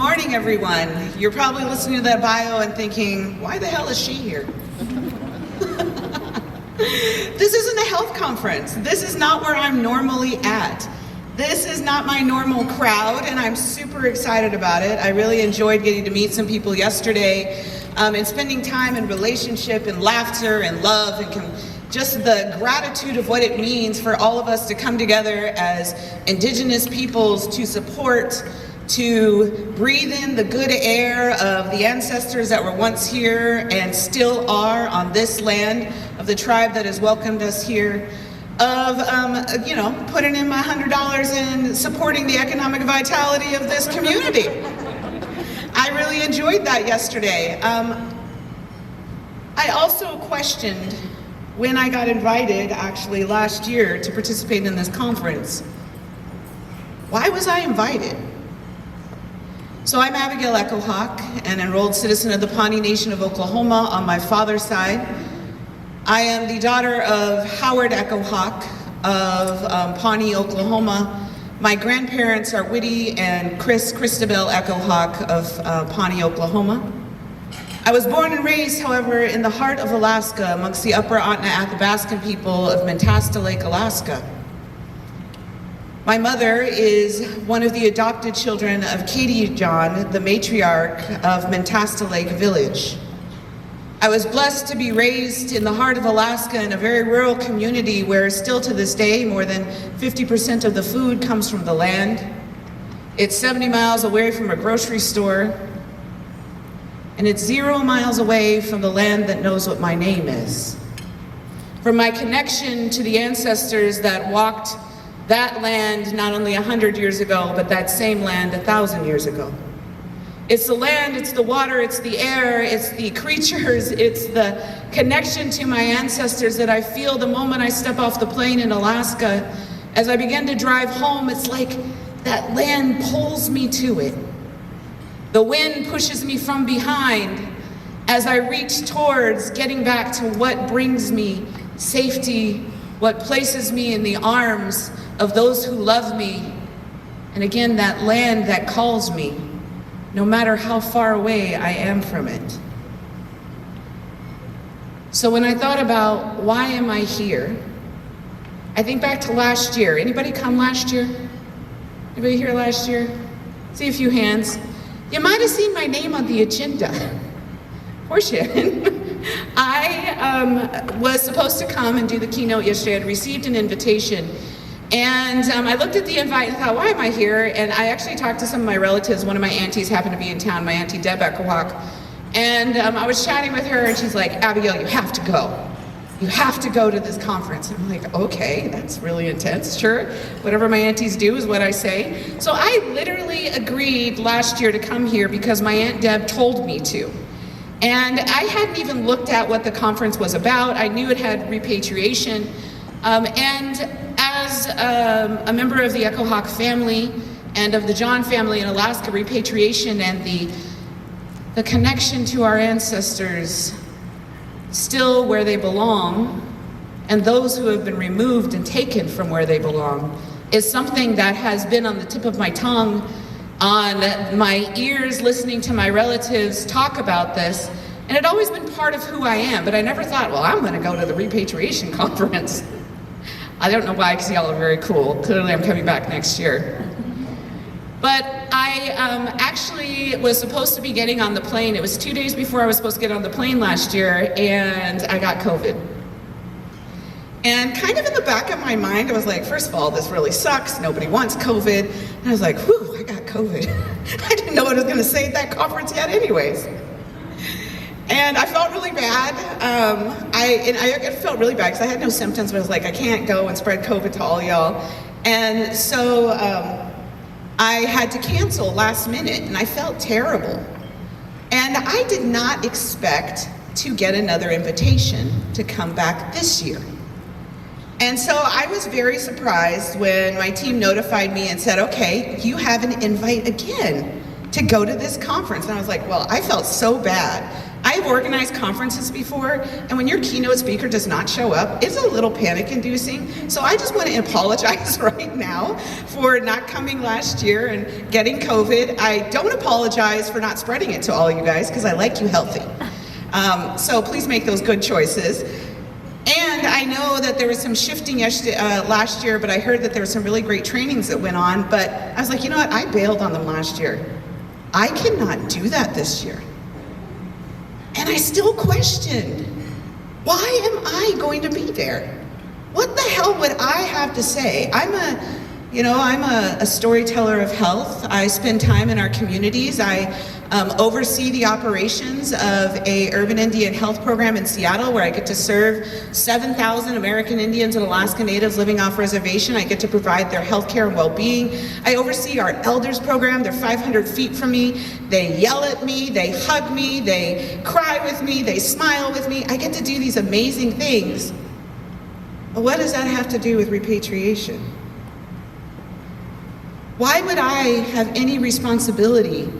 morning, everyone. You're probably listening to that bio and thinking, why the hell is she here? This isn't a health conference. This is not where I'm normally at. This is not my normal crowd, and I'm super excited about it. I really enjoyed getting to meet some people yesterday and spending time in relationship and laughter and love and just the gratitude of what it means for all of us to come together as Indigenous peoples to support, to breathe in the good air of the ancestors that were once here and still are on this land, of the tribe that has welcomed us here, of putting in my $100 in supporting the economic vitality of this community. I really enjoyed that yesterday. I also questioned when I got invited, actually last year, to participate in this conference. Why was I invited? So I'm Abigail Echo-Hawk, an enrolled citizen of the Pawnee Nation of Oklahoma on my father's side. I am the daughter of Howard Echo-Hawk of Pawnee, Oklahoma. My grandparents are Whitty and Christabel Echo-Hawk of Pawnee, Oklahoma. I was born and raised, however, in the heart of Alaska amongst the upper Athabascan people of Mentasta Lake, Alaska. My mother is one of the adopted children of Katie John, the matriarch of Mentasta Lake Village. I was blessed to be raised in the heart of Alaska in a very rural community where still to this day, more than 50% of the food comes from the land. It's 70 miles away from a grocery store, and it's 0 miles away from the land that knows what my name is. From my connection to the ancestors that walked that land not only 100 years ago, but that same land 1,000 years ago. It's the land, it's the water, it's the air, it's the creatures, it's the connection to my ancestors that I feel the moment I step off the plane in Alaska. As I begin to drive home, it's like that land pulls me to it. The wind pushes me from behind as I reach towards getting back to what brings me safety, what places me in the arms of those who love me. And again, that land that calls me, no matter how far away I am from it. So when I thought about why am I here, I think back to last year. Anybody come last year? Anybody here last year? See a few hands. You might have seen my name on the agenda. Portion. I was supposed to come and do the keynote yesterday. I had received an invitation. And I looked at the invite and thought, why am I here? And I actually talked to some of my relatives. One of my aunties happened to be in town, my auntie Deb Echo-Hawk. And I was chatting with her and she's like, Abigail, you have to go. You have to go to this conference. And I'm like, okay, that's really intense, sure. Whatever my aunties do is what I say. So I literally agreed last year to come here because my Aunt Deb told me to. And I hadn't even looked at what the conference was about. I knew it had repatriation. And as a member of the Echo-Hawk family and of the John family in Alaska, repatriation and the connection to our ancestors still where they belong, and those who have been removed and taken from where they belong, is something that has been on the tip of my tongue, on my ears, listening to my relatives talk about this, and it had always been part of who I am, but I never thought, well, I'm gonna go to the repatriation conference. I don't know why, because y'all are very cool. Clearly I'm coming back next year. But I actually was supposed to be getting on the plane. It was 2 days before I was supposed to get on the plane last year, and I got COVID. And kind of in the back of my mind, I was like, first of all, this really sucks. Nobody wants COVID. And I was like, whew, I got COVID. I didn't know what I was gonna say at that conference yet anyways. And I felt really bad. I felt really bad because I had no symptoms, but I was like, I can't go and spread COVID to all y'all. And so I had to cancel last minute, and I felt terrible. And I did not expect to get another invitation to come back this year. And so I was very surprised when my team notified me and said, okay, you have an invite again to go to this conference. And I was like, well, I felt so bad. I I've organized conferences before, and when your keynote speaker does not show up, it's a little panic-inducing. So I just want to apologize right now for not coming last year and getting COVID. I don't apologize for not spreading it to all you guys, because I like you healthy. So please make those good choices. And I know that there was some shifting last year, but I heard that there were some really great trainings that went on, but I was like, you know what, I bailed on them last year. I cannot do that this year. And I still questioned, why am I going to be there? What the hell would I have to say? I'm a storyteller of health. I spend time in our communities. I oversee the operations of a urban Indian health program in Seattle, where I get to serve 7,000 American Indians and Alaska Natives living off reservation. I get to provide their health care and well-being. I oversee our elders program. They're 500 feet from me. They yell at me, they hug me, they cry with me, they smile with me. I get to do these amazing things. But what does that have to do with repatriation? Why would I have any responsibility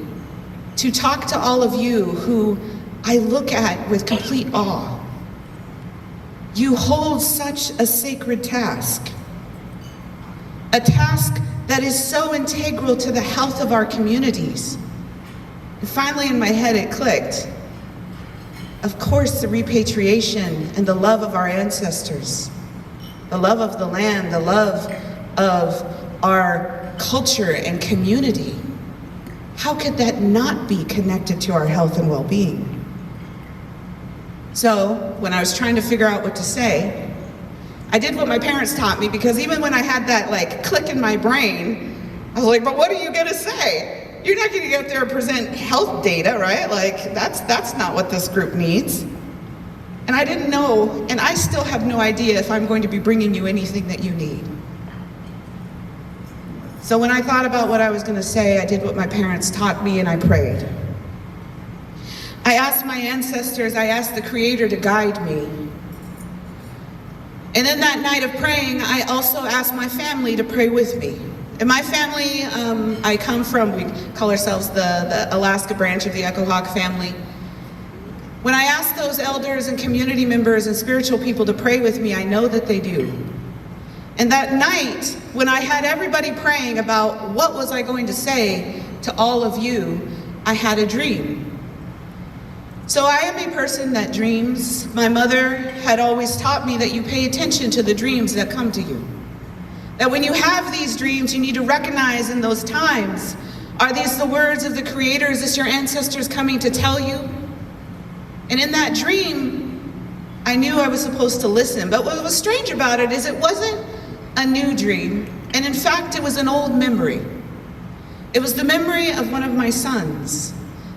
to talk to all of you who I look at with complete awe? You hold such a sacred task, a task that is so integral to the health of our communities. And finally, in my head, it clicked. Of course, the repatriation and the love of our ancestors, the love of the land, the love of our culture and community. How could that not be connected to our health and well-being? So when I was trying to figure out what to say, I did what my parents taught me, because even when I had that click in my brain, I was like, but what are you gonna say? You're not gonna get there and present health data, right? That's not what this group needs. And I didn't know, and I still have no idea if I'm going to be bringing you anything that you need. So when I thought about what I was going to say, I did what my parents taught me, and I prayed. I asked my ancestors, I asked the Creator to guide me. And in that night of praying, I also asked my family to pray with me. And my family, I come from, we call ourselves the Alaska branch of the Echohawk family. When I ask those elders and community members and spiritual people to pray with me, I know that they do. And that night, when I had everybody praying about what was I going to say to all of you, I had a dream. So I am a person that dreams. My mother had always taught me that you pay attention to the dreams that come to you. That when you have these dreams, you need to recognize in those times, are these the words of the Creator? Is this your ancestors coming to tell you? And in that dream, I knew I was supposed to listen. But what was strange about it is it wasn't a new dream, and in fact, it was an old memory. It was the memory of one of my sons.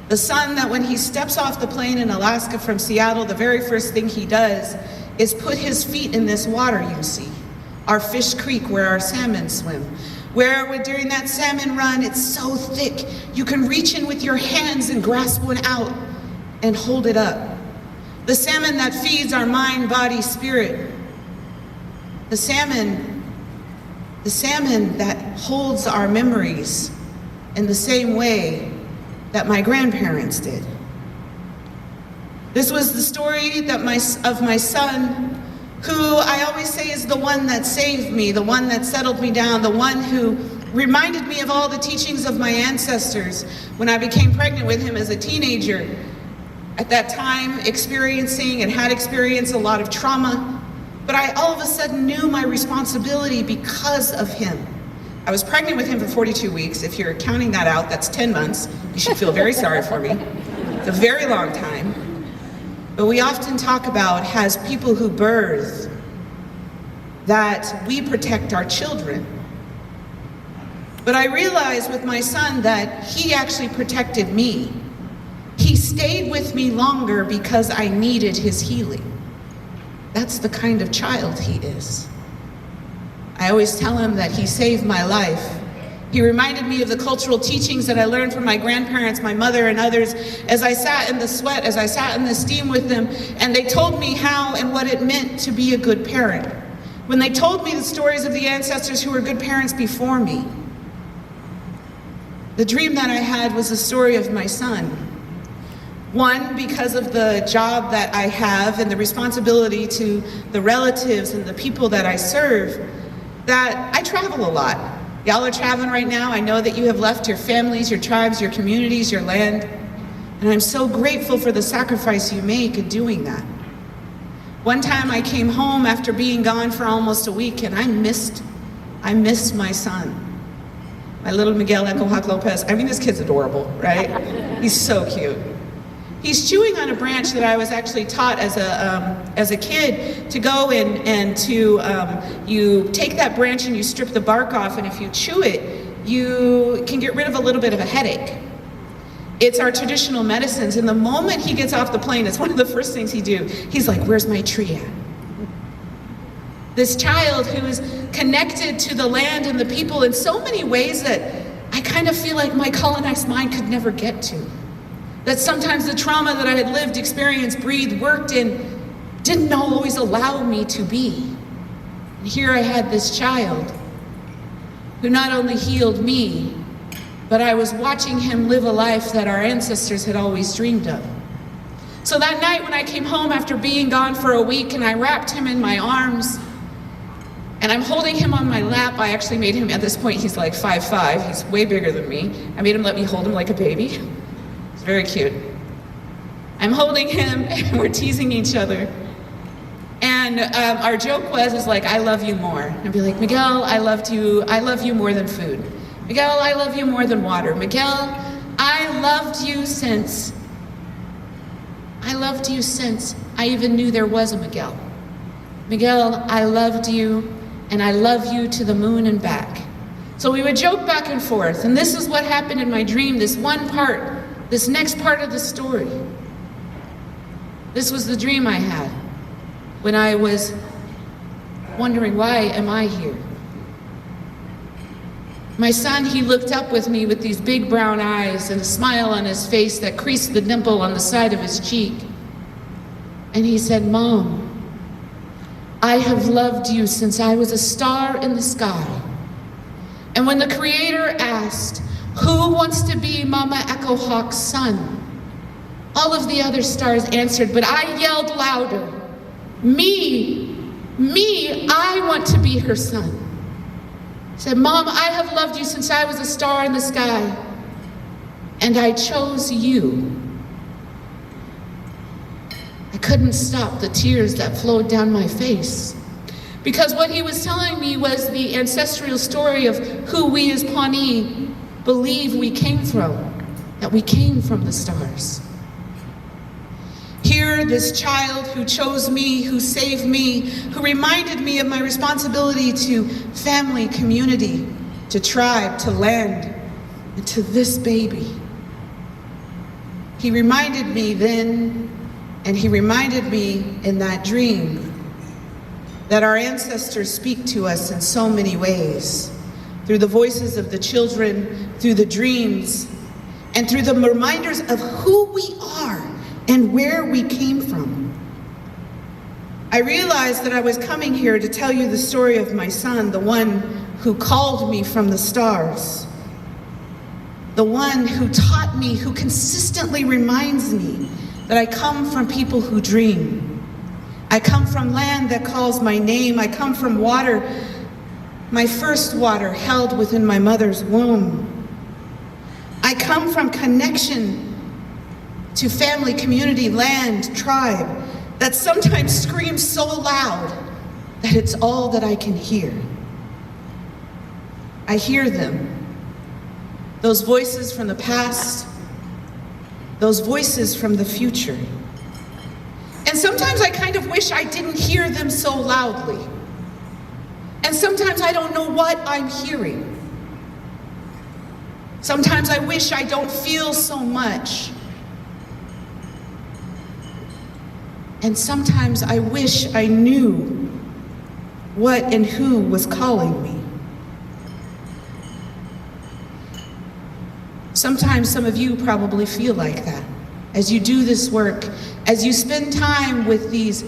The son that when he steps off the plane in Alaska from Seattle, the very first thing he does is put his feet in this water you see, our fish creek where our salmon swim. Where during that salmon run, it's so thick, you can reach in with your hands and grasp one out and hold it up. The salmon that feeds our mind, body, spirit. The salmon that holds our memories in the same way that my grandparents did. This was the story that of my son, who I always say is the one that saved me, the one that settled me down, the one who reminded me of all the teachings of my ancestors when I became pregnant with him as a teenager. At that time, experiencing and had experienced a lot of trauma. But I all of a sudden knew my responsibility because of him. I was pregnant with him for 42 weeks. If you're counting that out, that's 10 months. You should feel very sorry for me. It's a very long time. But we often talk about, as people who birth, that we protect our children. But I realized with my son that he actually protected me. He stayed with me longer because I needed his healing. That's the kind of child he is. I always tell him that he saved my life. He reminded me of the cultural teachings that I learned from my grandparents, my mother, and others as I sat in the sweat, as I sat in the steam with them, and they told me how and what it meant to be a good parent. When they told me the stories of the ancestors who were good parents before me, the dream that I had was the story of my son. One, because of the job that I have and the responsibility to the relatives and the people that I serve, that I travel a lot. Y'all are traveling right now. I know that you have left your families, your tribes, your communities, your land, and I'm so grateful for the sacrifice you make in doing that. One time I came home after being gone for almost a week, and I missed my son. My little Miguel Echo-Hawk Lopez. I mean, this kid's adorable, right? He's so cute. He's chewing on a branch that I was actually taught as a kid to go and you take that branch and you strip the bark off, and if you chew it, you can get rid of a little bit of a headache. It's our traditional medicines, and the moment he gets off the plane, it's one of the first things he do. He's like, where's my tree at? This child who is connected to the land and the people in so many ways that I kind of feel like my colonized mind could never get to. That sometimes the trauma that I had lived, experienced, breathed, worked in, didn't always allow me to be. And here I had this child who not only healed me, but I was watching him live a life that our ancestors had always dreamed of. So that night when I came home after being gone for a week and I wrapped him in my arms and I'm holding him on my lap, I actually made him, at this point he's like 5'5", he's way bigger than me. I made him let me hold him like a baby. It's very cute. I'm holding him and we're teasing each other. And our joke is like, I love you more. And I'd be like, Miguel, I love you more than food. Miguel, I love you more than water. Miguel, I loved you since I even knew there was a Miguel. Miguel, I loved you, and I love you to the moon and back. So we would joke back and forth, and this is what happened in my dream, this next part of the story. This was the dream I had when I was wondering, why am I here? My son, he looked up with me with these big brown eyes and a smile on his face that creased the dimple on the side of his cheek. And he said, Mom, I have loved you since I was a star in the sky. And when the Creator asked, who wants to be Mama Echo-Hawk's son? All of the other stars answered, but I yelled louder, me, I want to be her son. He said, Mom, I have loved you since I was a star in the sky, and I chose you. I couldn't stop the tears that flowed down my face, because what he was telling me was the ancestral story of who we as Pawnee believe we came from, that we came from the stars. Here, this child who chose me, who saved me, who reminded me of my responsibility to family, community, to tribe, to land, and to this baby. He reminded me then, and he reminded me in that dream, that our ancestors speak to us in so many ways, through the voices of the children, through the dreams, and through the reminders of who we are and where we came from. I realized that I was coming here to tell you the story of my son, the one who called me from the stars, the one who taught me, who consistently reminds me that I come from people who dream. I come from land that calls my name. I come from water, my first water held within my mother's womb. I come from connection to family, community, land, tribe, that sometimes screams so loud that it's all that I can hear. I hear them, those voices from the past, those voices from the future. And sometimes I kind of wish I didn't hear them so loudly. And sometimes I don't know what I'm hearing. Sometimes I wish I don't feel so much. And sometimes I wish I knew what and who was calling me. Sometimes some of you probably feel like that as you do this work, as you spend time with these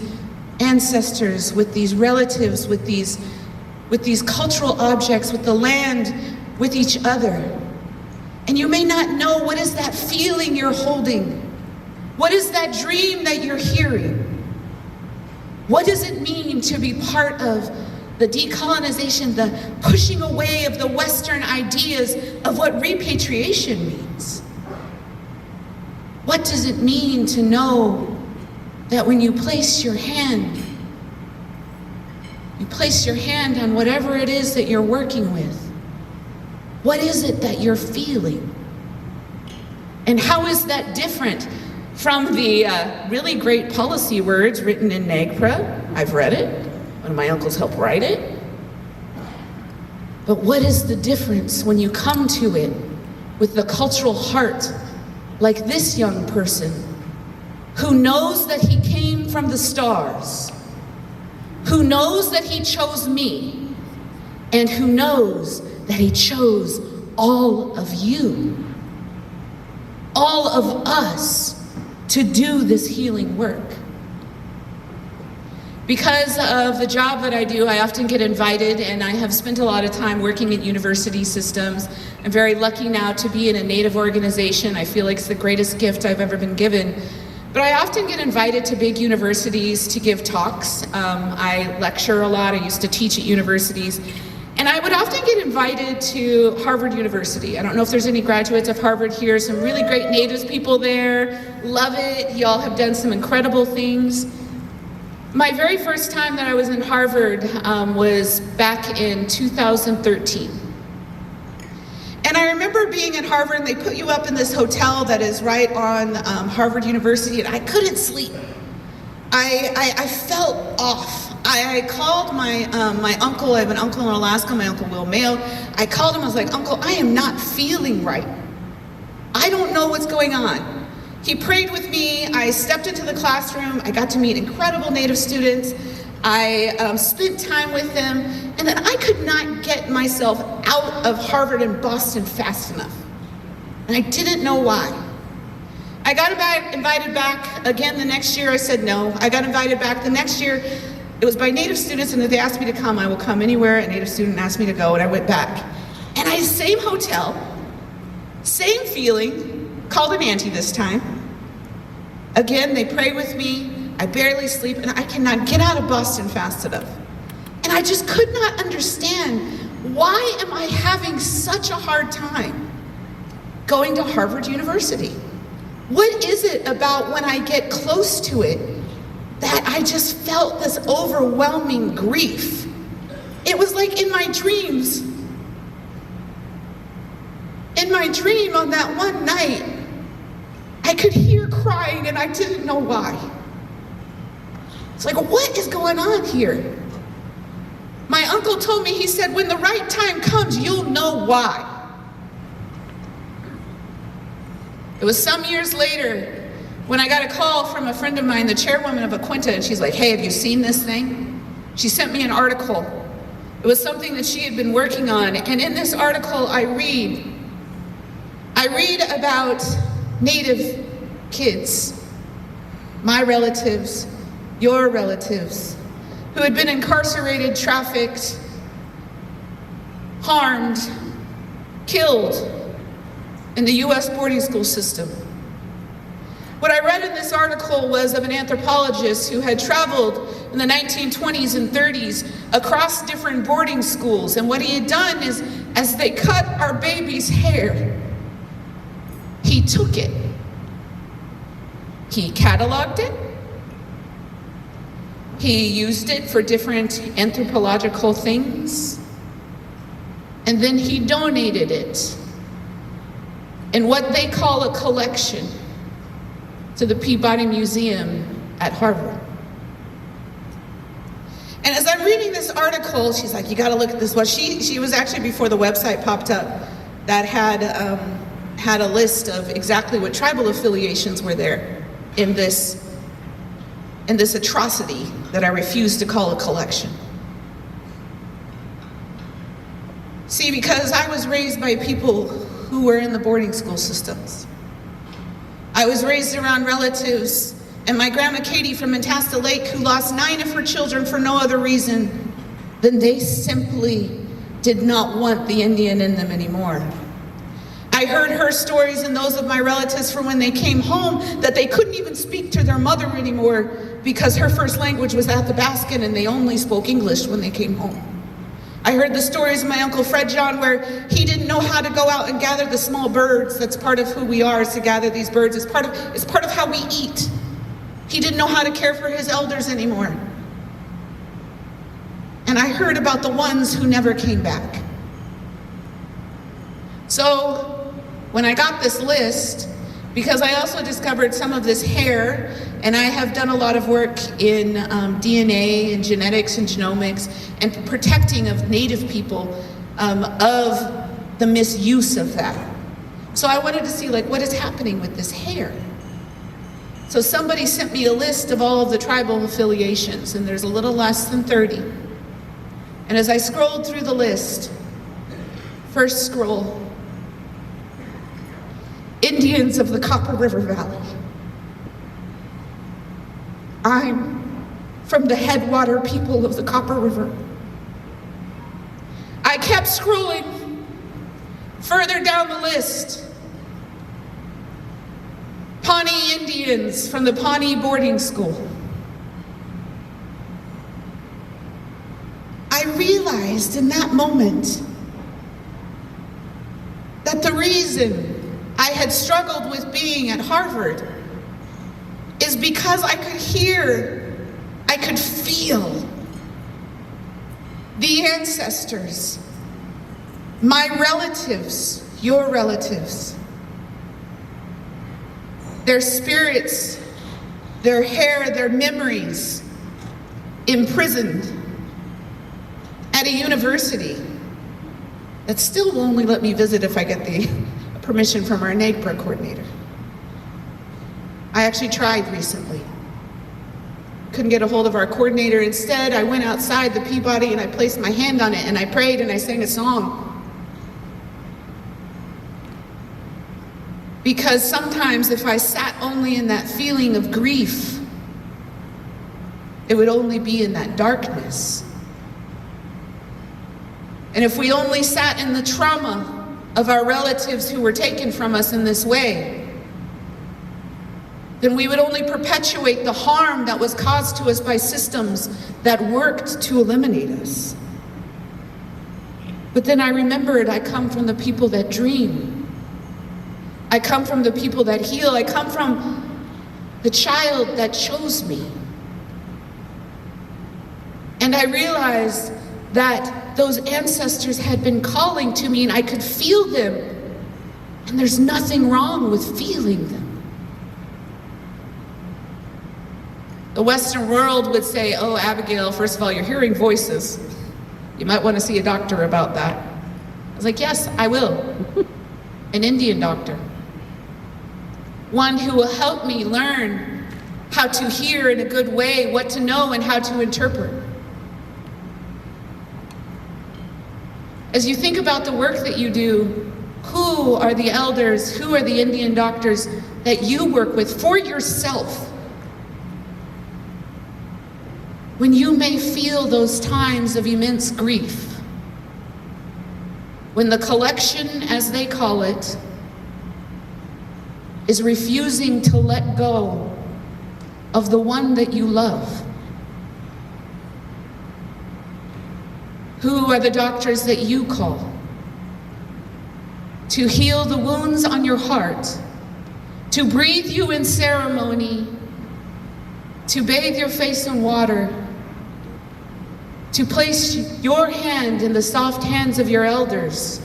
ancestors, with these relatives, with these cultural objects, with the land, with each other. And you may not know what is that feeling you're holding. What is that dream that you're hearing? What does it mean to be part of the decolonization, the pushing away of the Western ideas of what repatriation means? What does it mean to know that when you place your hand on whatever it is that you're working with, what is it that you're feeling? And how is that different from the really great policy words written in NAGPRA? I've read it. One of my uncles helped write it. But what is the difference when you come to it with the cultural heart, like this young person, who knows that he came from the stars, who knows that he chose me, and who knows that he chose all of you, all of us, to do this healing work. Because of the job that I do, I often get invited, and I have spent a lot of time working at university systems. I'm very lucky now to be in a Native organization. I feel like it's the greatest gift I've ever been given. But I often get invited to big universities to give talks. I lecture a lot. I used to teach at universities. And I would often get invited to Harvard University. I don't know if there's any graduates of Harvard here. Some really great Natives people there. Love it. Y'all have done some incredible things. My very first time that I was in Harvard was back in 2013. And I remember being at Harvard, and they put you up in this hotel that is right on Harvard University, and I couldn't sleep. I felt off. I called my uncle. I have an uncle in Alaska, my Uncle Will Mayo. I called him, I was like, Uncle, I am not feeling right. I don't know what's going on. He prayed with me. I stepped into the classroom. I got to meet incredible Native students. I spent time with them, and then I could not get myself out of Harvard and Boston fast enough. And I didn't know why. I got invited back again the next year. I said no. I got invited back the next year. It was by Native students, and if they asked me to come, I will come anywhere a Native student asked me to go, and I went back. And same hotel, same feeling, called an Auntie this time. Again, they pray with me. I barely sleep, and I cannot get out of Boston fast enough. And I just could not understand, why am I having such a hard time going to Harvard University? What is it about when I get close to it that I just felt this overwhelming grief? It was like in my dreams. In my dream on that one night, I could hear crying and I didn't know why. It's like, what is going on here? My uncle told me, he said, when the right time comes, you'll know why. It was some years later when I got a call from a friend of mine, the chairwoman of Aquinta, and she's like, hey, have you seen this thing? She sent me an article. It was something that she had been working on, and in this article I read about Native kids, my relatives, your relatives, who had been incarcerated, trafficked, harmed, killed in the US boarding school system. What I read in this article was of an anthropologist who had traveled in the 1920s and 30s across different boarding schools, and what he had done is, as they cut our baby's hair, he took it, he cataloged it, he used it for different anthropological things, and then he donated it in what they call a collection to the Peabody Museum at Harvard. And as I'm reading this article, she's like, you gotta look at this one. She was actually before the website popped up that had a list of exactly what tribal affiliations were there in this atrocity that I refuse to call a collection. See, because I was raised by people who were in the boarding school systems. I was raised around relatives, and my grandma Katie from Mentasta Lake, who lost 9 of her children for no other reason than they simply did not want the Indian in them anymore. I I heard her stories and those of my relatives from when they came home that they couldn't even speak to their mother anymore because her first language was Athabascan and they only spoke English when they came home. I heard the stories of my Uncle Fred John where he didn't know how to go out and gather the small birds. That's part of who we are, is to gather these birds. It's part of how we eat. He didn't know how to care for his elders anymore. And I heard about the ones who never came back. So when I got this list, because I also discovered some of this hair, and I have done a lot of work in DNA and genetics and genomics and protecting of Native people of the misuse of that. So I wanted to see, like, what is happening with this hair? So somebody sent me a list of all of the tribal affiliations, and there's a little less than 30. And as I scrolled through the list, first scroll, Indians of the Copper River Valley. I'm from the headwater people of the Copper River. I kept scrolling further down the list. Pawnee Indians from the Pawnee boarding school. I realized in that moment that the reason I had struggled with being at Harvard is because I could hear, I could feel the ancestors, my relatives, your relatives, their spirits, their hair, their memories, imprisoned at a university that still will only let me visit if I get the permission from our NAGPRA coordinator. I actually tried recently. Couldn't get a hold of our coordinator. Instead, I went outside the Peabody and I placed my hand on it and I prayed and I sang a song. Because sometimes if I sat only in that feeling of grief, it would only be in that darkness. And if we only sat in the trauma of our relatives who were taken from us in this way, then we would only perpetuate the harm that was caused to us by systems that worked to eliminate us. But then I remembered I come from the people that dream. I come from the people that heal. I come from the child that chose me. And I realized that those ancestors had been calling to me and I could feel them. And there's nothing wrong with feeling them. The Western world would say, oh, Abigail, first of all, you're hearing voices. You might want to see a doctor about that. I was like, yes, I will. An Indian doctor. One who will help me learn how to hear in a good way, what to know and how to interpret. As you think about the work that you do, who are the elders, who are the Indian doctors that you work with for yourself? When you may feel those times of immense grief, when the collection, as they call it, is refusing to let go of the one that you love. Who are the doctors that you call to heal the wounds on your heart, to breathe you in ceremony, to bathe your face in water, to place your hand in the soft hands of your elders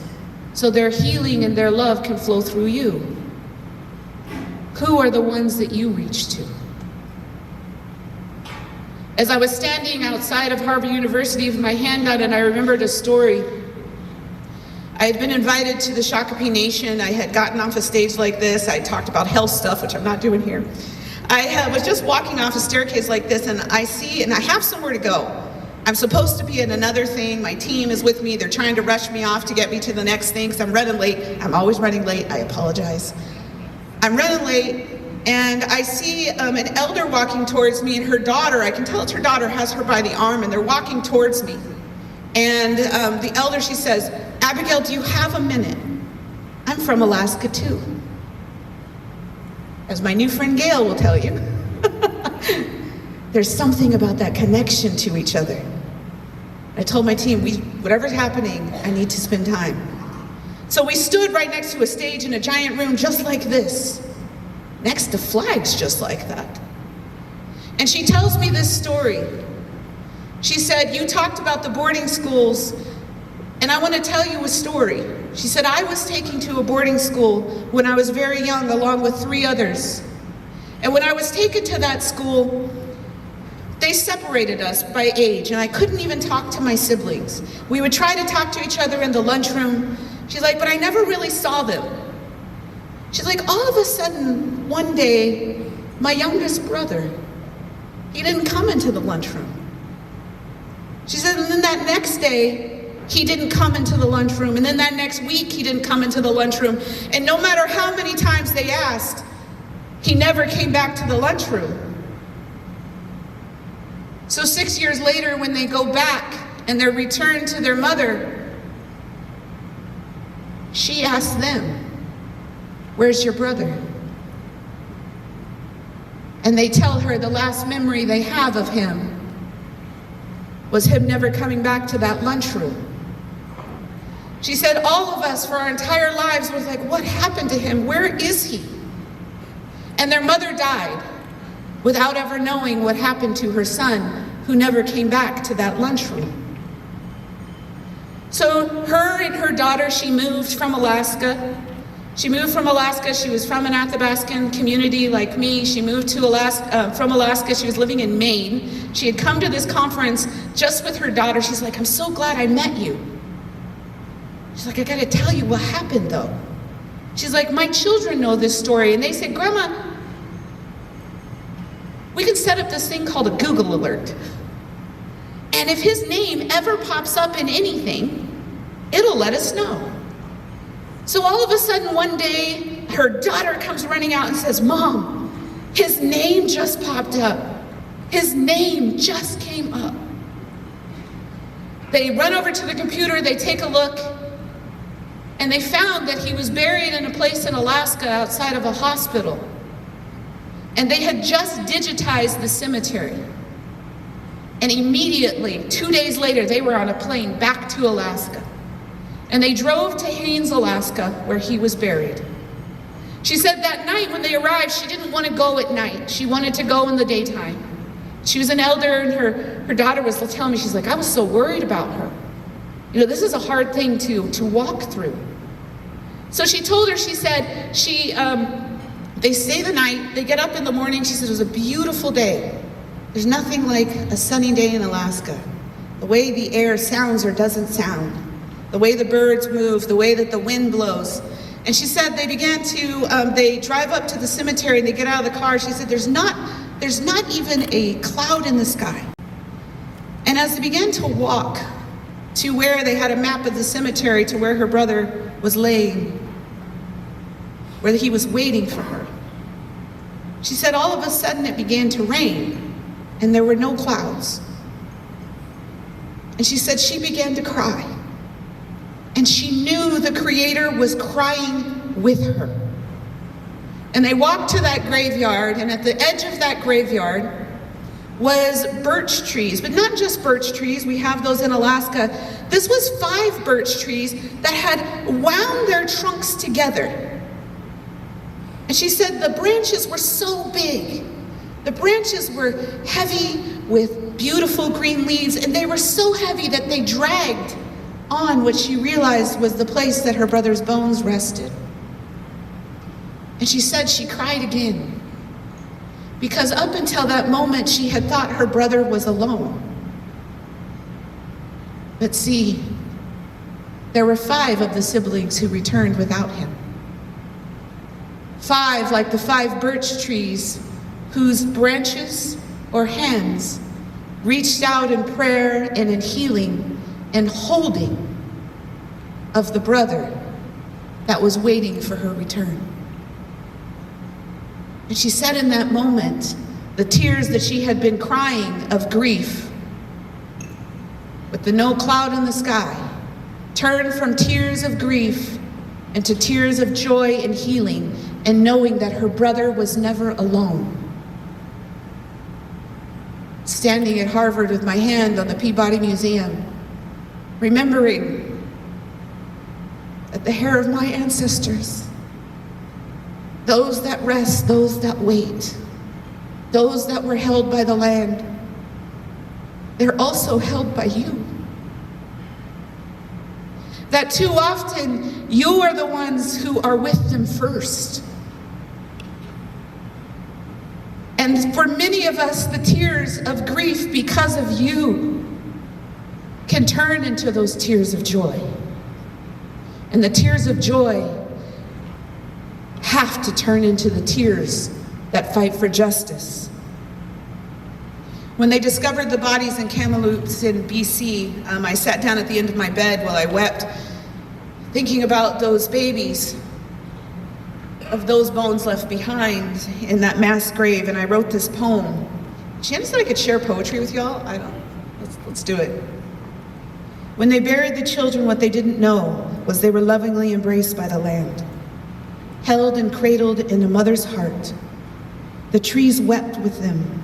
so their healing and their love can flow through you? Who are the ones that you reach to? As I was standing outside of Harvard University with my hand out, and I remembered a story. I had been invited to the Shakopee Nation. I had gotten off a stage like this. I talked about health stuff, which I'm not doing here. I was just walking off a staircase like this, and I see, and I have somewhere to go. I'm supposed to be at another thing. My team is with me. They're trying to rush me off to get me to the next thing because I'm running late. I'm always running late. I apologize. I'm running late. And I see an elder walking towards me, and her daughter, I can tell it's her daughter, has her by the arm, and they're walking towards me. And the elder, she says, Abigail, do you have a minute? I'm from Alaska too. As my new friend Gail will tell you, there's something about that connection to each other. I told my team, whatever's happening, I need to spend time. So we stood right next to a stage in a giant room just like this, next to flags just like that. And she tells me this story. She said, you talked about the boarding schools, and I want to tell you a story. She said, I was taken to a boarding school when I was very young, along with 3 others. And when I was taken to that school, they separated us by age, and I couldn't even talk to my siblings. We would try to talk to each other in the lunchroom. She's like, but I never really saw them. She's like, all of a sudden, one day, my youngest brother, he didn't come into the lunchroom. She said, and then that next day, he didn't come into the lunchroom. And then that next week, he didn't come into the lunchroom. And no matter how many times they asked, he never came back to the lunchroom. So 6 years later, when they go back and they're returned to their mother, she asks them, where's your brother? And they tell her the last memory they have of him was him never coming back to that lunchroom. She said all of us for our entire lives was like, what happened to him? Where is he? And their mother died without ever knowing what happened to her son, who never came back to that lunchroom. So her and her daughter, she moved from Alaska. She moved from Alaska. She was from an Athabascan community like me. She moved to from Alaska. She was living in Maine. She had come to this conference just with her daughter. She's like, I'm so glad I met you. She's like, I gotta tell you what happened though. She's like, my children know this story. And they said, Grandma, we can set up this thing called a Google alert. And if his name ever pops up in anything, it'll let us know. So all of a sudden one day, her daughter comes running out and says, Mom, his name just popped up. His name just came up. They run over to the computer, they take a look, and they found that he was buried in a place in Alaska outside of a hospital. And they had just digitized the cemetery. And immediately, 2 days later, they were on a plane back to Alaska. And they drove to Haines, Alaska, where he was buried. She said that night when they arrived, she didn't want to go at night. She wanted to go in the daytime. She was an elder, and her daughter was telling me, she's like, I was so worried about her. You know, this is a hard thing to walk through. So she told her, she said, they stay the night, they get up in the morning. She said, it was a beautiful day. There's nothing like a sunny day in Alaska. The way the air sounds or doesn't sound, the way the birds move, the way that the wind blows. And she said they began to, they drive up to the cemetery and they get out of the car. She said, there's not even a cloud in the sky. And as they began to walk to where they had a map of the cemetery to where her brother was laying, where he was waiting for her, she said all of a sudden it began to rain and there were no clouds. And she said she began to cry. And she knew the Creator was crying with her. And they walked to that graveyard, and at the edge of that graveyard was birch trees, but not just birch trees. We have those in Alaska. This was 5 birch trees that had wound their trunks together. And she said the branches were so big. The branches were heavy with beautiful green leaves, and they were so heavy that they dragged on what she realized was the place that her brother's bones rested. And she said she cried again, because up until that moment she had thought her brother was alone. But see, there were 5 of the siblings who returned without him. 5 like the 5 birch trees whose branches or hands reached out in prayer and in healing and holding of the brother that was waiting for her return. And she said in that moment, the tears that she had been crying of grief, with the no cloud in the sky, turned from tears of grief into tears of joy and healing, and knowing that her brother was never alone. Standing at Harvard with my hand on the Peabody Museum, remembering that the hair of my ancestors, those that rest, those that wait, those that were held by the land, they're also held by you. That too often, you are the ones who are with them first. And for many of us, the tears of grief because of you can turn into those tears of joy. And the tears of joy have to turn into the tears that fight for justice. When they discovered the bodies in Kamloops in BC, I sat down at the end of my bed while I wept, thinking about those babies, of those bones left behind in that mass grave, and I wrote this poem. Shannon said I could share poetry with y'all. Let's do it. When they buried the children, what they didn't know was they were lovingly embraced by the land, held and cradled in a mother's heart. The trees wept with them.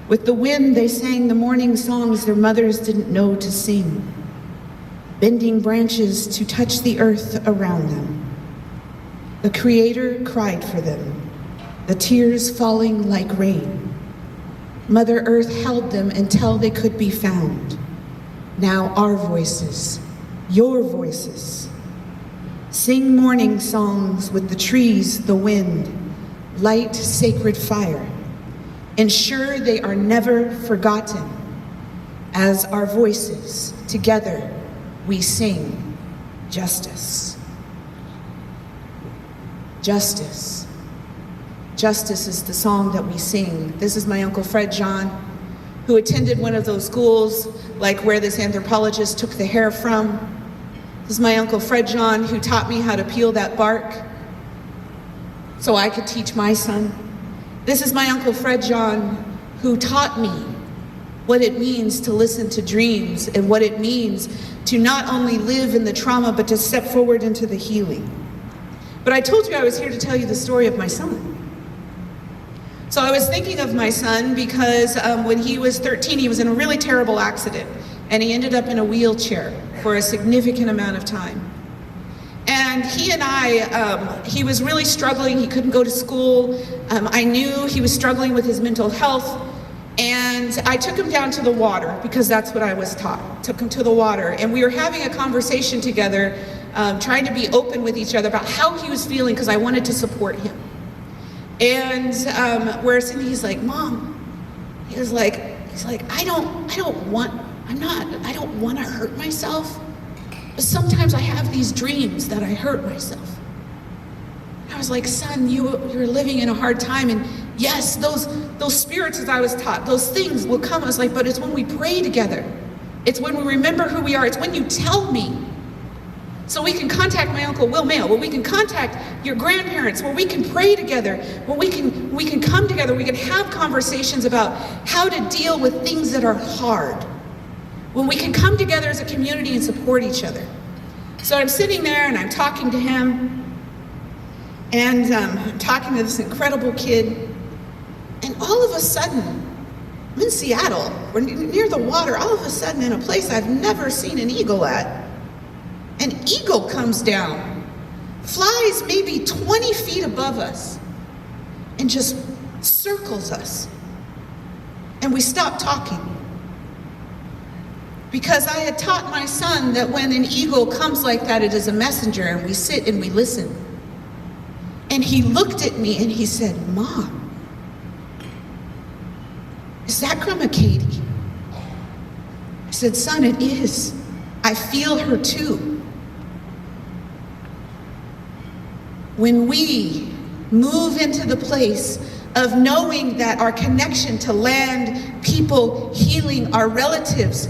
With the wind, they sang the morning songs their mothers didn't know to sing, bending branches to touch the earth around them. The Creator cried for them, the tears falling like rain. Mother Earth held them until they could be found. Now our voices, your voices, sing morning songs with the trees, the wind, light sacred fire. Ensure they are never forgotten. As our voices, together, we sing justice. Justice. Justice is the song that we sing. This is my Uncle Fred John, who attended one of those schools like where this anthropologist took the hair from. This is my Uncle Fred John, who taught me how to peel that bark so I could teach my son. This is my Uncle Fred John, who taught me what it means to listen to dreams and what it means to not only live in the trauma, but to step forward into the healing. But I told you I was here to tell you the story of my son. So I was thinking of my son because when he was 13, he was in a really terrible accident, and he ended up in a wheelchair for a significant amount of time. And he and he was really struggling. He couldn't go to school. I knew he was struggling with his mental health. And I took him down to the water because that's what I was taught. Took him to the water. And we were having a conversation together, trying to be open with each other about how he was feeling because I wanted to support him. And he's like, Mom, he's like, I don't want to hurt myself. But sometimes I have these dreams that I hurt myself. I was like, son, you're living in a hard time, and yes, those spirits, as I was taught, those things will come. I was like, but it's when we pray together. It's when we remember who we are. It's when you tell me. So we can contact my Uncle Will Mayo, where we can contact your grandparents, where we can pray together, where we can come together, we can have conversations about how to deal with things that are hard. When we can come together as a community and support each other. So I'm sitting there and I'm talking to him, and I'm talking to this incredible kid, and all of a sudden, I'm in Seattle, we're near the water, all of a sudden in a place I've never seen an eagle at, an eagle comes down, flies maybe 20 feet above us, and just circles us. And we stop talking. Because I had taught my son that when an eagle comes like that, it is a messenger, and we sit and we listen. And he looked at me and he said, Mom, is that Grandma Katie? I said, son, it is. I feel her too. When we move into the place of knowing that our connection to land, people, healing, our relatives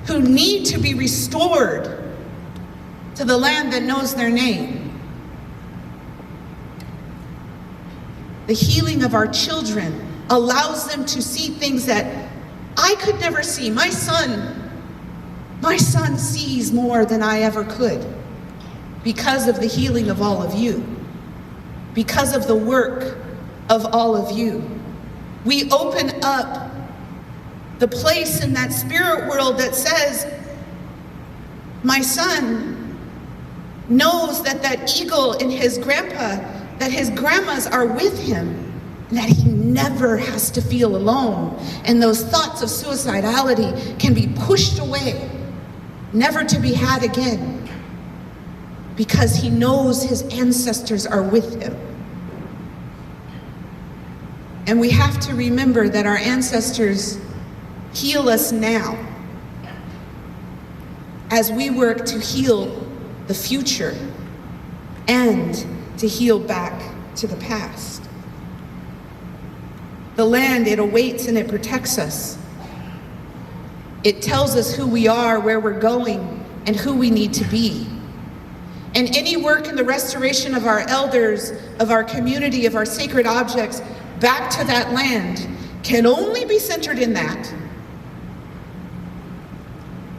who need to be restored to the land that knows their name. The healing of our children allows them to see things that I could never see. My son sees more than I ever could, because of the healing of all of you, because of the work of all of you. We open up the place in that spirit world that says, my son knows that that eagle in his grandpa, that his grandmas are with him, and that he never has to feel alone. And those thoughts of suicidality can be pushed away, never to be had again, because he knows his ancestors are with him. And we have to remember that our ancestors heal us now as we work to heal the future and to heal back to the past. The land, it awaits and it protects us. It tells us who we are, where we're going, and who we need to be. And any work in the restoration of our elders, of our community, of our sacred objects back to that land can only be centered in that.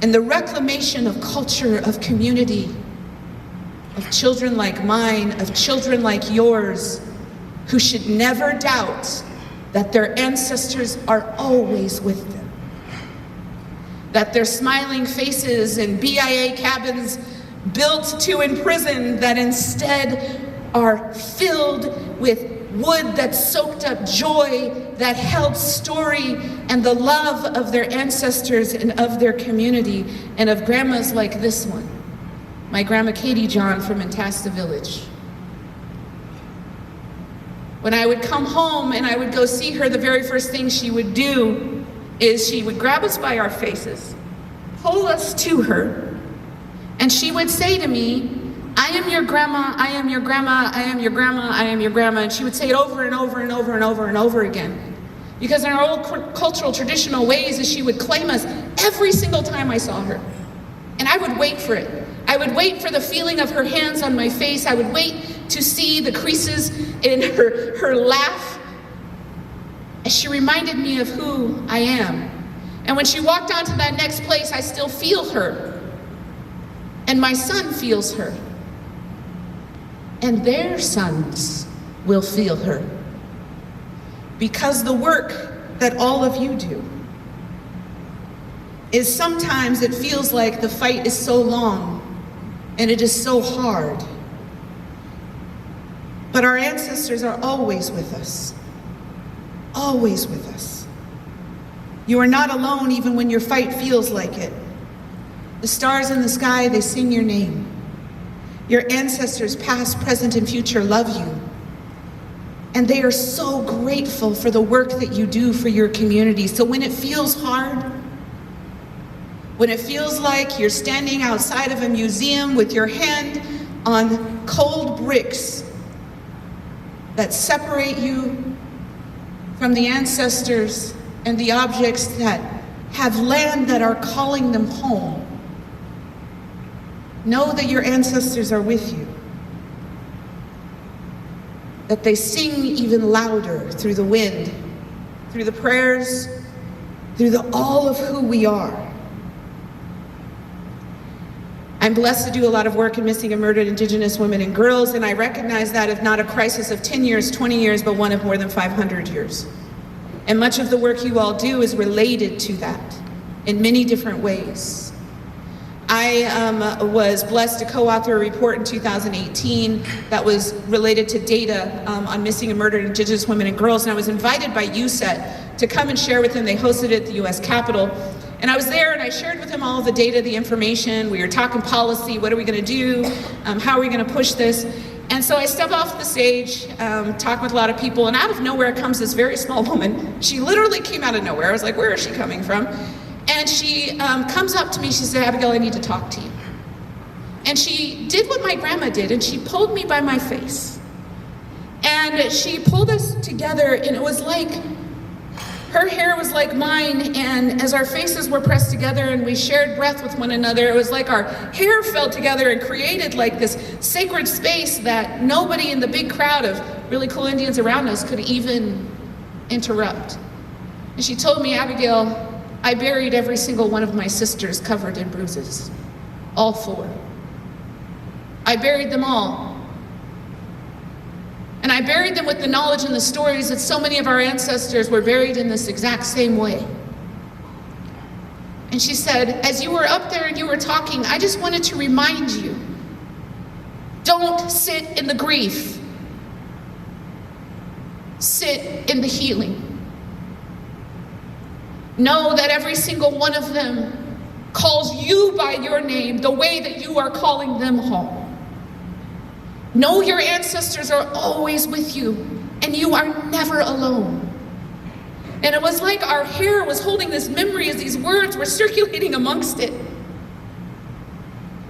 And the reclamation of culture, of community, of children like mine, of children like yours, who should never doubt that their ancestors are always with them. That their smiling faces and BIA cabins built to imprison that instead are filled with wood that soaked up joy, that held story and the love of their ancestors and of their community, and of grandmas like this one, my grandma Katie John from Antasta Village. When I would come home and I would go see her, the very first thing she would do is she would grab us by our faces, pull us to her, and she would say to me, I am your grandma, I am your grandma, I am your grandma, I am your grandma. And she would say it over and over and over and over and over again. Because in our old cultural traditional ways, is she would claim us every single time I saw her. And I would wait for it. I would wait for the feeling of her hands on my face. I would wait to see the creases in her laugh as she reminded me of who I am. And when she walked on to that next place, I still feel her. And my son feels her. And their sons will feel her. Because the work that all of you do is sometimes it feels like the fight is so long and it is so hard. But our ancestors are always with us. Always with us. You are not alone even when your fight feels like it. The stars in the sky, they sing your name. Your ancestors, past, present, and future, love you. And they are so grateful for the work that you do for your community. So when it feels hard, when it feels like you're standing outside of a museum with your hand on cold bricks that separate you from the ancestors and the objects that have land that are calling them home, know that your ancestors are with you. That they sing even louder through the wind, through the prayers, through all of who we are. I'm blessed to do a lot of work in missing and murdered Indigenous women and girls, and I recognize that if not a crisis of 10 years, 20 years, but one of more than 500 years. And much of the work you all do is related to that in many different ways. I was blessed to co-author a report in 2018 that was related to data on missing and murdered Indigenous women and girls, and I was invited by USET to come and share with them. They hosted it at the US Capitol, and I was there and I shared with them all of the data, the information. We were talking policy, what are we gonna do, how are we gonna push this? And so I step off the stage, talk with a lot of people, and out of nowhere comes this very small woman. She literally came out of nowhere. I was like, where is she coming from? And she comes up to me, she said, Abigail, I need to talk to you. And she did what my grandma did, and she pulled me by my face. And she pulled us together, and it was like, her hair was like mine, and as our faces were pressed together and we shared breath with one another, it was like our hair fell together and created like this sacred space that nobody in the big crowd of really cool Indians around us could even interrupt. And she told me, Abigail, I buried every single one of my sisters covered in bruises, all 4. I buried them all. And I buried them with the knowledge and the stories that so many of our ancestors were buried in this exact same way. And she said, as you were up there and you were talking, I just wanted to remind you, don't sit in the grief. Sit in the healing. Know that every single one of them calls you by your name the way that you are calling them home. Know your ancestors are always with you, and you are never alone. And it was like our hair was holding this memory as these words were circulating amongst it.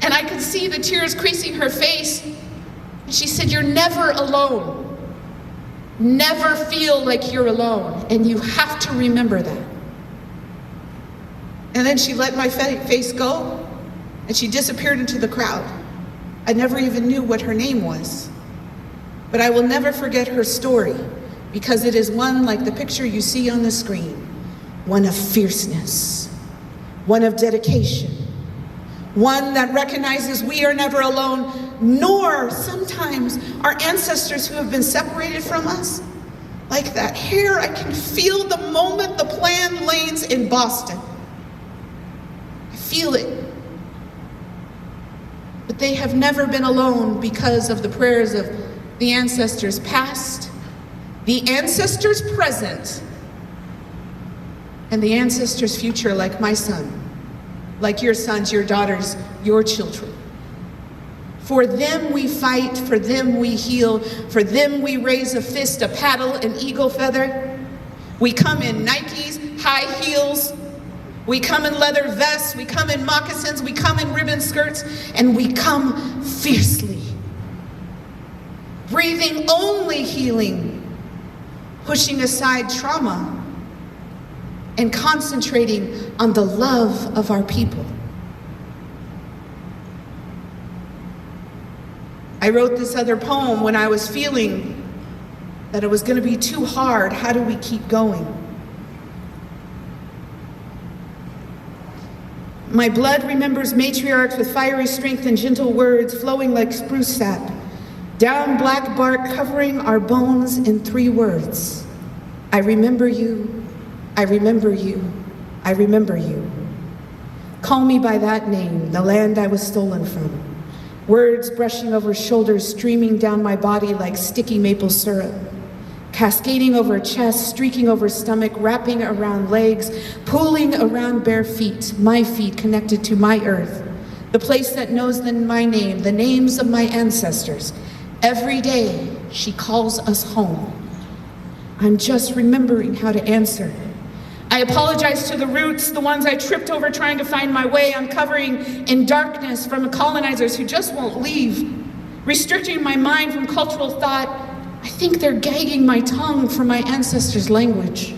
And I could see the tears creasing her face. And she said, you're never alone. Never feel like you're alone. And you have to remember that. And then she let my face go, and she disappeared into the crowd. I never even knew what her name was. But I will never forget her story, because it is one like the picture you see on the screen, one of fierceness, one of dedication, one that recognizes we are never alone, nor sometimes our ancestors who have been separated from us. Like that hair, I can feel the moment the plan lands in Boston. I feel it. But they have never been alone because of the prayers of the ancestors past, the ancestors present, and the ancestors future, like my son, like your sons, your daughters, your children. For them we fight, for them we heal, for them we raise a fist, a paddle, an eagle feather. We come in Nikes, high heels, we come in leather vests, we come in moccasins, we come in ribbon skirts, and we come fiercely. Breathing only healing, pushing aside trauma, and concentrating on the love of our people. I wrote this other poem when I was feeling that it was going to be too hard. How do we keep going? My blood remembers matriarchs with fiery strength and gentle words flowing like spruce sap, down black bark covering our bones in 3 words. I remember you, I remember you, I remember you. Call me by that name, the land I was stolen from. Words brushing over shoulders, streaming down my body like sticky maple syrup. Cascading over chest, streaking over stomach, wrapping around legs, pooling around bare feet, my feet connected to my earth, the place that knows my name, the names of my ancestors. Every day, she calls us home. I'm just remembering how to answer. I apologize to the roots, the ones I tripped over trying to find my way, uncovering in darkness from colonizers who just won't leave, restricting my mind from cultural thought. I think they're gagging my tongue from my ancestors' language,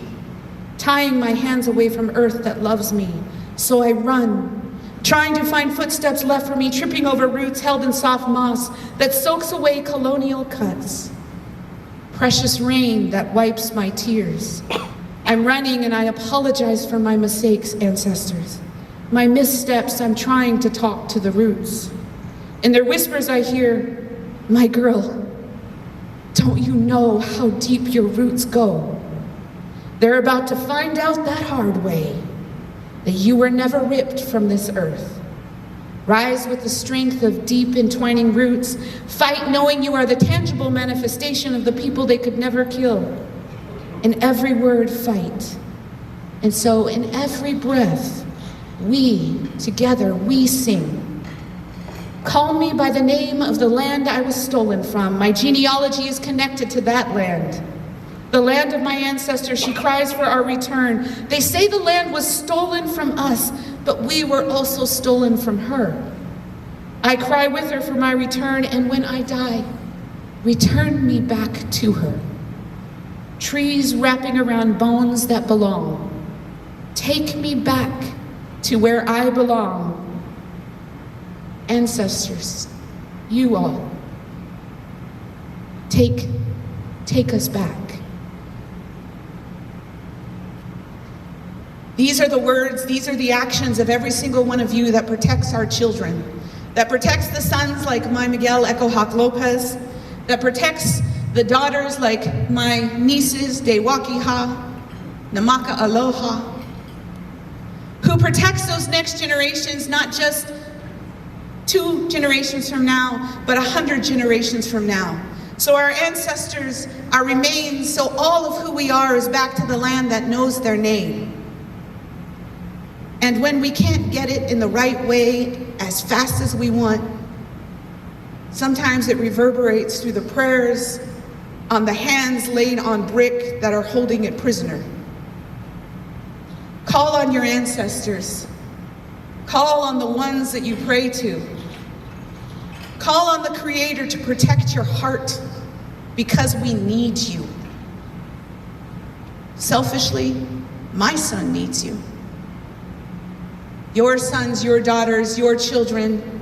tying my hands away from earth that loves me. So I run, trying to find footsteps left for me, tripping over roots held in soft moss that soaks away colonial cuts. Precious rain that wipes my tears. I'm running and I apologize for my mistakes, ancestors. My missteps, I'm trying to talk to the roots. In their whispers I hear, my girl, don't you know how deep your roots go? They're about to find out that hard way, that you were never ripped from this earth. Rise with the strength of deep entwining roots. Fight knowing you are the tangible manifestation of the people they could never kill. In every word, fight. And so in every breath, we, together, we sing. Call me by the name of the land I was stolen from. My genealogy is connected to that land. The land of my ancestors, she cries for our return. They say the land was stolen from us, but we were also stolen from her. I cry with her for my return, and when I die, return me back to her. Trees wrapping around bones that belong. Take me back to where I belong. Ancestors, you all, take us back. These are the words, these are the actions of every single one of you that protects our children, that protects the sons like my Abigail Echo-Hawk Lopez, that protects the daughters like my nieces, De Wakiha, Namaka Aloha, who protects those next generations, not just 2 generations from now, but 100 generations from now. So our ancestors, our remains, so all of who we are is back to the land that knows their name. And when we can't get it in the right way as fast as we want, sometimes it reverberates through the prayers on the hands laid on brick that are holding it prisoner. Call on your ancestors. Call on the ones that you pray to. Call on the Creator to protect your heart, because we need you. Selfishly, my son needs you. Your sons, your daughters, your children,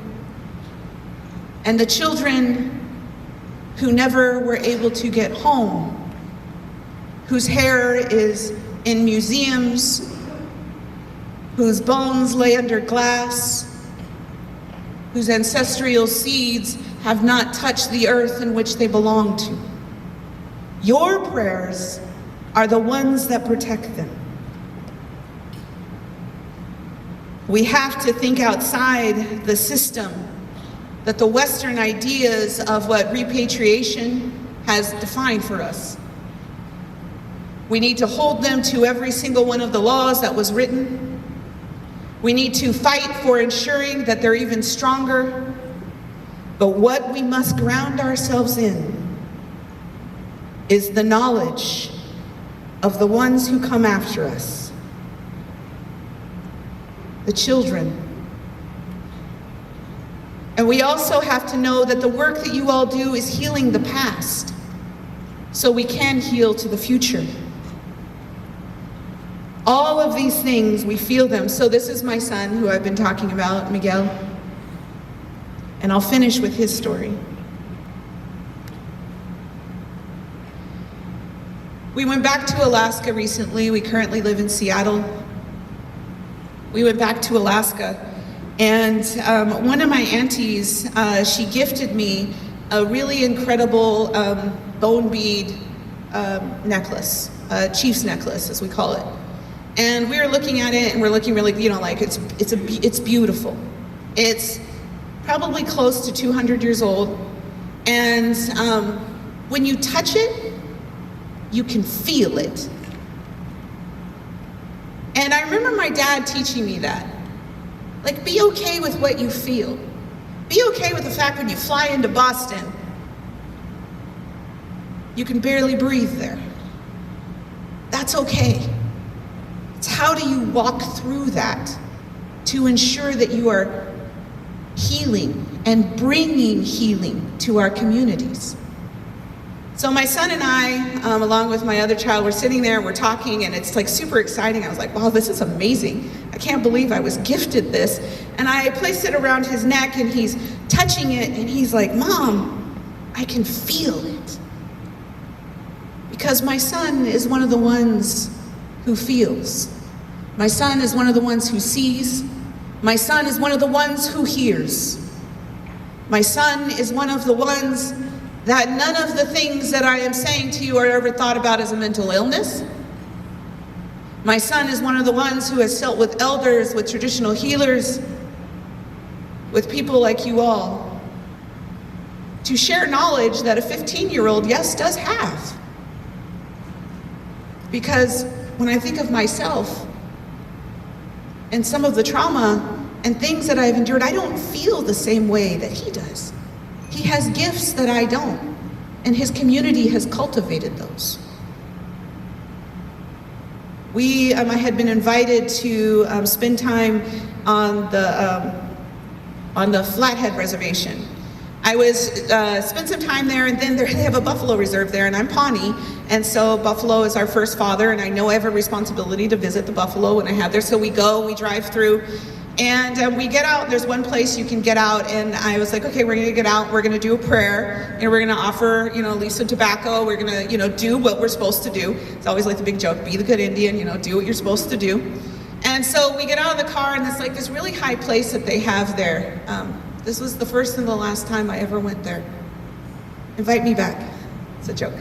and the children who never were able to get home, whose hair is in museums, whose bones lay under glass, whose ancestral seeds have not touched the earth in which they belong to. Your prayers are the ones that protect them. We have to think outside the system that the Western ideas of what repatriation has defined for us. We need to hold them to every single one of the laws that was written. We need to fight for ensuring that they're even stronger. But what we must ground ourselves in is the knowledge of the ones who come after us, the children. And we also have to know that the work that you all do is healing the past, so we can heal to the future. All of these things, we feel them. So this is my son, who I've been talking about, Miguel. And I'll finish with his story. We went back to Alaska recently. We currently live in Seattle. We went back to Alaska, and one of my aunties, she gifted me a really incredible bone bead necklace, chief's necklace, as we call it. And we were looking at it, and we're looking really, like it's beautiful. It's probably close to 200 years old, and when you touch it, you can feel it. And I remember my dad teaching me that. Like, be okay with what you feel. Be okay with the fact when you fly into Boston, you can barely breathe there. That's okay. It's how do you walk through that to ensure that you are healing and bringing healing to our communities. So my son and I, along with my other child, we're sitting there and we're talking, and it's like super exciting. I was like, wow, this is amazing. I can't believe I was gifted this. And I placed it around his neck, and he's touching it, and he's like, Mom, I can feel it. Because my son is one of the ones who feels. My son is one of the ones who sees. My son is one of the ones who hears. My son is one of the ones that none of the things that I am saying to you are ever thought about as a mental illness. My son is one of the ones who has dealt with elders, with traditional healers, with people like you all, to share knowledge that a 15-year-old, yes, does have. Because when I think of myself and some of the trauma and things that I've endured, I don't feel the same way that he does. He has gifts that I don't, and his community has cultivated those. I had been invited to spend time on the Flathead Reservation. I spent some time there, and then they have a buffalo reserve there, and I'm Pawnee, and so buffalo is our first father, and I know I have a responsibility to visit the buffalo when I have there. So we drive through, and we get out. There's one place you can get out, and I was like, okay, we're gonna get out, we're gonna do a prayer, and we're gonna offer, Lisa tobacco, we're gonna, do what we're supposed to do. It's always like the big joke, be the good Indian, do what you're supposed to do. And so we get out of the car, and it's like this really high place that they have there, This was the first and the last time I ever went there. Invite me back. It's a joke.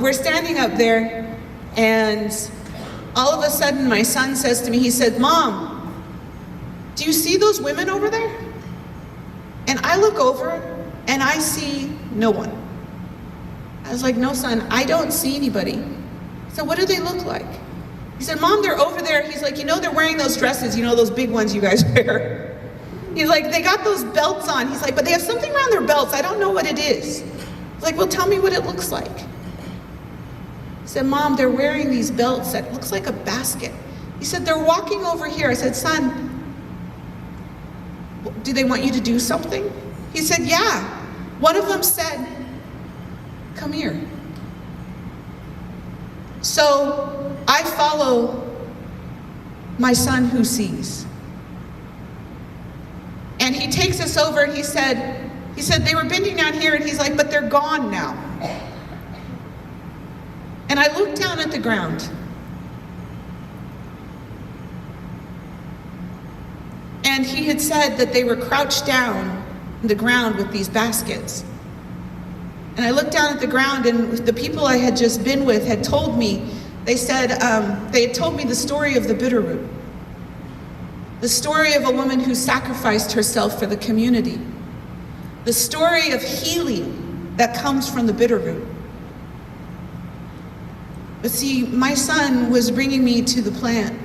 We're standing up there, and all of a sudden my son says to me, he said, "Mom, do you see those women over there?" And I look over and I see no one. I was like, "No, son, I don't see anybody." So what do they look like? He said, "Mom, they're over there." He's like, "They're wearing those dresses, those big ones you guys wear." He's like, "They got those belts on." He's like, "But they have something around their belts. I don't know what it is." He's like, "Well, tell me what it looks like." He said, "Mom, they're wearing these belts that looks like a basket." He said, "They're walking over here." I said, "Son, do they want you to do something?" He said, "Yeah." One of them said, "Come here." So I follow my son who sees. And he takes us over, he said, "They were bending down here," and he's like, "But they're gone now." And I looked down at the ground. And he had said that they were crouched down in the ground with these baskets. And I looked down at the ground, and the people I had just been with had told me, they had told me the story of the bitter root. The story of a woman who sacrificed herself for the community. The story of healing that comes from the bitter root. But see, my son was bringing me to the plant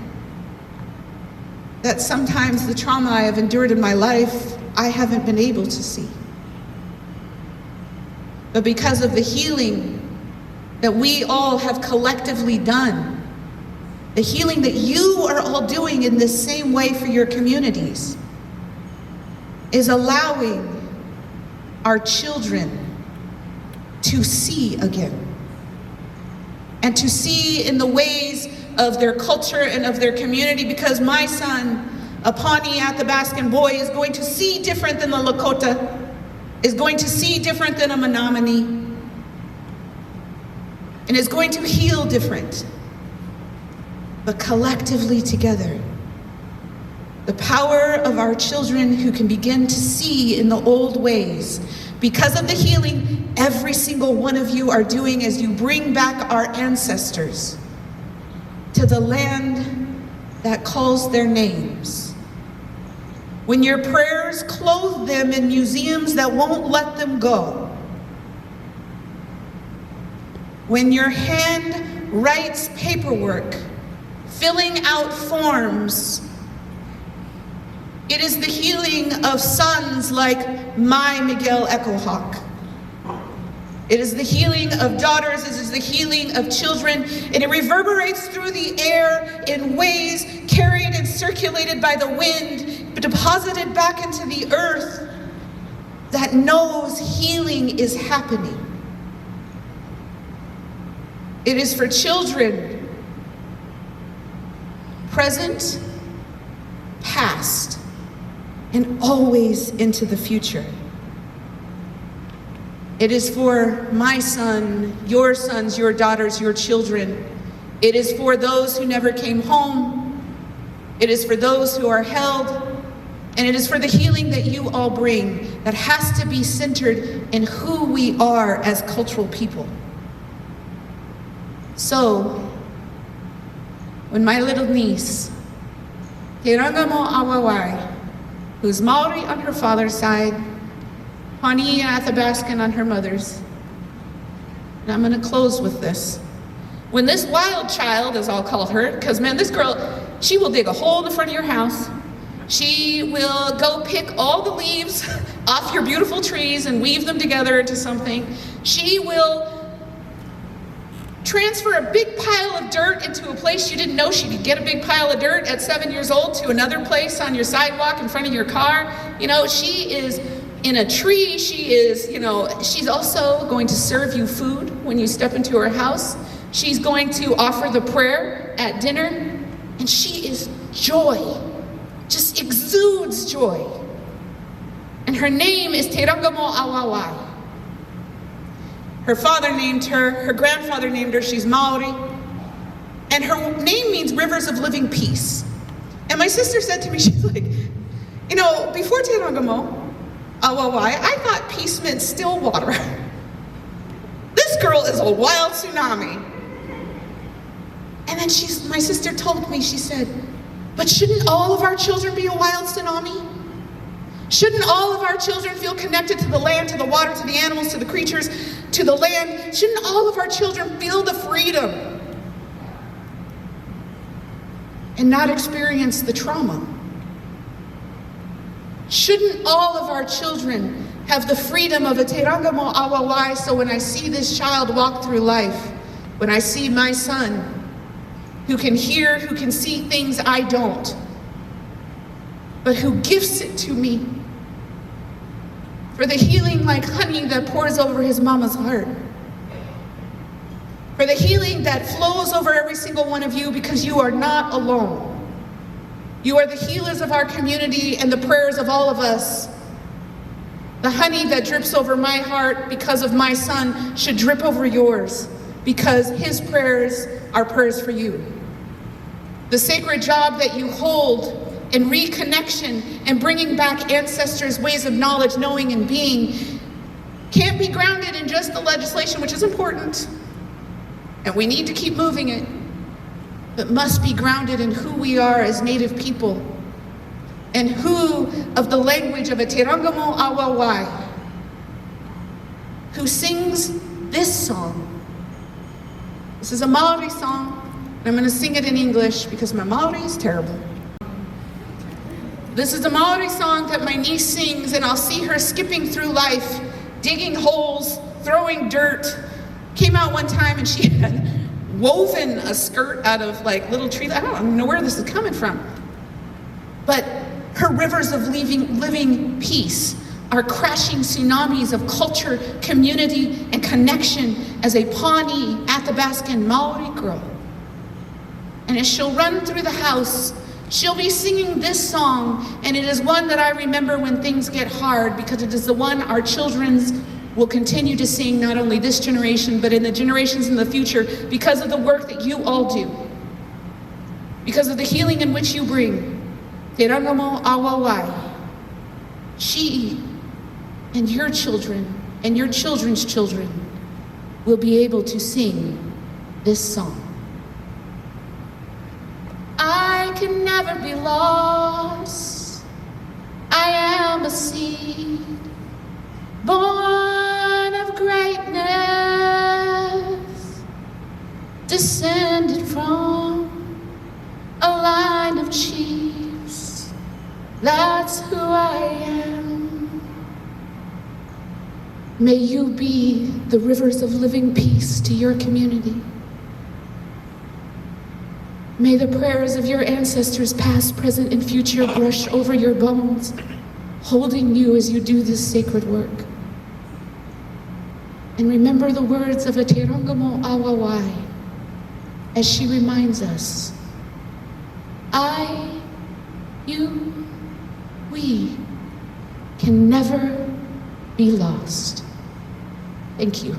that sometimes the trauma I have endured in my life, I haven't been able to see. But because of the healing that we all have collectively done, the healing that you are all doing in this same way for your communities, is allowing our children to see again. And to see in the ways of their culture and of their community, because my son, a Pawnee Athabascan boy, is going to see different than the Lakota, is going to see different than a Menominee, and is going to heal different. But collectively together, the power of our children who can begin to see in the old ways, because of the healing every single one of you are doing as you bring back our ancestors to the land that calls their names. When your prayers clothe them in museums that won't let them go. When your hand writes paperwork, filling out forms. It is the healing of sons like my Abigail Echo-Hawk. It is the healing of daughters, it is the healing of children, and it reverberates through the air in ways carried and circulated by the wind, but deposited back into the earth that knows healing is happening. It is for children, present, past, and always into the future. It is for my son, your sons, your daughters, your children. It is for those who never came home. It is for those who are held. And it is for the healing that you all bring that has to be centered in who we are as cultural people. So, when my little niece, Tirangamo Awawai, who's Maori on her father's side, Pawnee and Athabascan on her mother's, and I'm gonna close with this. When this wild child, as I'll call her, because man, this girl, she will dig a hole in the front of your house. She will go pick all the leaves off your beautiful trees and weave them together into something. She will transfer a big pile of dirt into a place you didn't know she could get a big pile of dirt at 7 years old to another place on your sidewalk in front of your car. You know, she is in a tree. She is, she's also going to serve you food when you step into her house. She's going to offer the prayer at dinner. And she is joy, just exudes joy. And her name is Te Rangamo Awawai. Her father named her grandfather named her, she's Maori. And her name means rivers of living peace. And my sister said to me, she's like, before Te Rangamo, Awawai, I thought peace meant still water. This girl is a wild tsunami. And then my sister told me, she said, but shouldn't all of our children be a wild tsunami? Shouldn't all of our children feel connected to the land, to the water, to the animals, to the creatures, to the land? Shouldn't all of our children feel the freedom and not experience the trauma? Shouldn't all of our children have the freedom of a Te Ranga mo Awawai, so when I see this child walk through life, when I see my son, who can hear, who can see things I don't, but who gifts it to me for the healing like honey that pours over his mama's heart, for the healing that flows over every single one of you because you are not alone. You are the healers of our community and the prayers of all of us. The honey that drips over my heart because of my son should drip over yours because his prayers are prayers for you. The sacred job that you hold in reconnection and bringing back ancestors' ways of knowledge, knowing, and being can't be grounded in just the legislation, which is important, and we need to keep moving it, but must be grounded in who we are as Native people and who of the language of a Te Ranga mo Awawai who sings this song. This is a Maori song, and I'm going to sing it in English because my Maori is terrible. This is a Maori song that my niece sings, and I'll see her skipping through life, digging holes, throwing dirt. Came out one time and she had woven a skirt out of like little tree. I don't even know where this is coming from. But her rivers of living peace are crashing tsunamis of culture, community, and connection as a Pawnee, Athabascan Maori girl. And as she'll run through the house, she'll be singing this song, and it is one that I remember when things get hard because it is the one our children's will continue to sing, not only this generation, but in the generations in the future because of the work that you all do, because of the healing in which you bring. Te Ranga mo Awawai. She and your children and your children's children will be able to sing this song. I can never be lost. I am a seed born of greatness, descended from a line of chiefs. That's who I am. May you be the rivers of living peace to your community. May the prayers of your ancestors, past, present, and future, brush over your bones, holding you as you do this sacred work. And remember the words of a Te Ranga mo Awawai as she reminds us, I, you, we can never be lost. Thank you.